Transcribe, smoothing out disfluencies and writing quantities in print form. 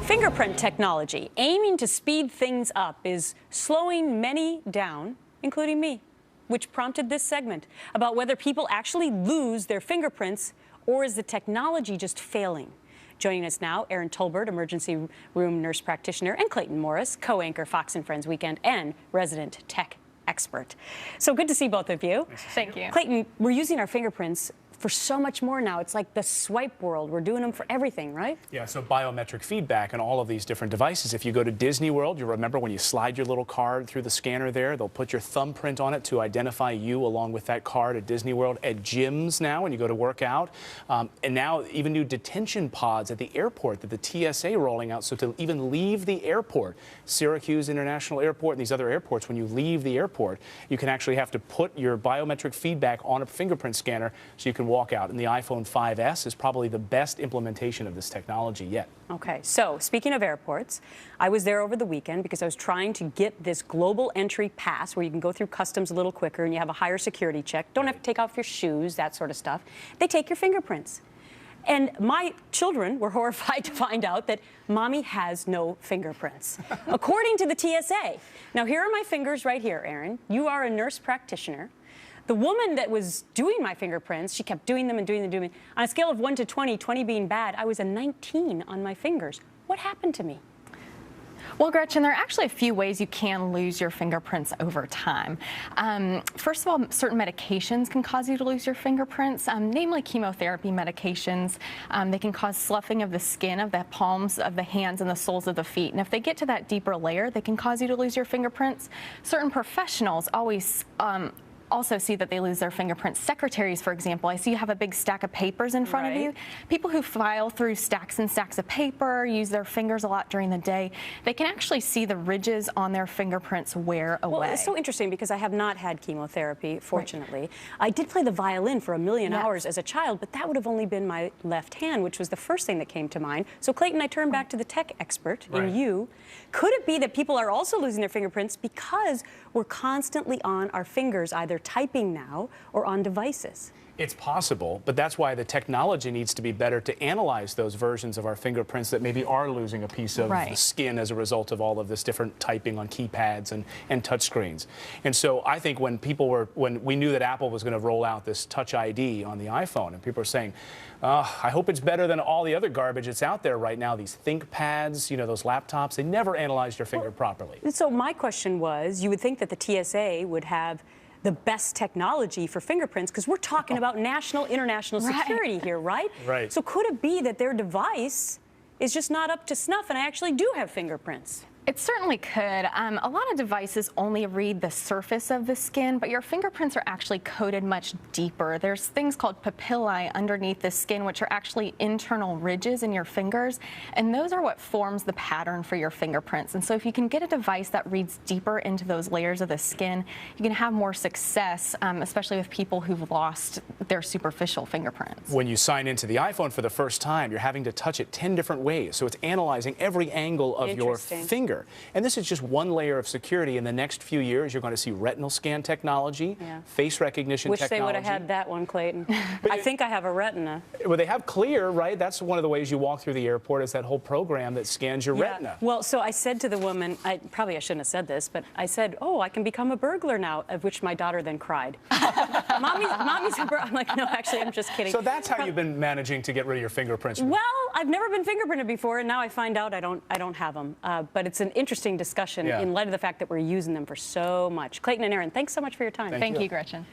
Fingerprint technology, aiming to speed things up, is slowing many down, including me, which prompted this segment about whether people actually lose their fingerprints or is the technology just failing. Joining us now, Erin Tolbert, emergency room nurse practitioner, and Clayton Morris, co-anchor Fox and Friends Weekend and resident tech expert. So good to see both of you. Thank you. Clayton, we're using our fingerprints for so much more now. It's like the swipe world. We're doing them for everything, right? Yeah, so biometric feedback on all of these different devices. If you go to Disney World, you remember when you slide your little card through the scanner there, they'll put your thumbprint on it to identify you along with that card at Disney World. At gyms now, when you go to work out. And now even new detention pods at the airport that the TSA rolling out. So to even leave the airport, Syracuse International Airport and these other airports, when you leave the airport, you can actually have to put your biometric feedback on a fingerprint scanner so you can walk out. And the iPhone 5S is probably the best implementation of this technology yet. Okay, so speaking of airports, I was there over the weekend because I was trying to get this global entry pass where you can go through customs a little quicker and you have a higher security check. Don't have to take off your shoes, that sort of stuff. They take your fingerprints. And my children were horrified to find out that mommy has no fingerprints, according to the TSA. Now, here are my fingers right here, Erin. You are a nurse practitioner. The woman that was doing my fingerprints, she kept doing them and doing them and doing them. On a scale of 1 to 20, 20 being bad, I was a 19 on my fingers. What happened to me? Well, Gretchen, there are actually a few ways you can lose your fingerprints over time. First of all, certain medications can cause you to lose your fingerprints, namely chemotherapy medications. They can cause sloughing of the skin of the palms of the hands and the soles of the feet. And if they get to that deeper layer, they can cause you to lose your fingerprints. Certain professionals always also see that they lose their fingerprints. Secretaries, for example, I see you have a big stack of papers in front of you. People who file through stacks and stacks of paper, use their fingers a lot during the day, they can actually see the ridges on their fingerprints wear away. Well, it's so interesting because I have not had chemotherapy, fortunately. Right. I did play the violin for a million hours as a child, but that would have only been my left hand, which was the first thing that came to mind. So, Clayton, I turn back to the tech expert in you. Could it be that people are also losing their fingerprints because we're constantly on our fingers, either typing now or on devices? It's possible, but that's why the technology needs to be better to analyze those versions of our fingerprints that maybe are losing a piece of the skin as a result of all of this different typing on keypads and touchscreens. And so I think when we knew that Apple was going to roll out this Touch ID on the iPhone, and people are saying, I hope it's better than all the other garbage that's out there right now, these ThinkPads, you know, those laptops, they never analyzed your finger properly. So my question was, you would think that the TSA would have the best technology for fingerprints, because we're talking about national, international security here, right? Right. So could it be that their device is just not up to snuff and I actually do have fingerprints? It certainly could. A lot of devices only read the surface of the skin, but your fingerprints are actually coated much deeper. There's things called papillae underneath the skin, which are actually internal ridges in your fingers, and those are what forms the pattern for your fingerprints. And so if you can get a device that reads deeper into those layers of the skin, you can have more success, especially with people who've lost their superficial fingerprints. When you sign into the iPhone for the first time, you're having to touch it 10 different ways, so it's analyzing every angle of your finger. And this is just one layer of security. In the next few years, you're going to see retinal scan technology, face recognition technology. Wish they would have had that one, Clayton. I think I have a retina. Well, they have Clear, right? That's one of the ways you walk through the airport, is that whole program that scans your retina. Well, so I said to the woman, I shouldn't have said this, but I said, oh, I can become a burglar now, of which my daughter then cried. Mommy's a burglar. I'm like, no, actually, I'm just kidding. So that's how you've been managing to get rid of your fingerprints? Well, I've never been fingerprinted before, and now I find out I don't have them. But it's an interesting discussion in light of the fact that we're using them for so much. Clayton and Erin, thanks so much for your time. Thank you, Gretchen.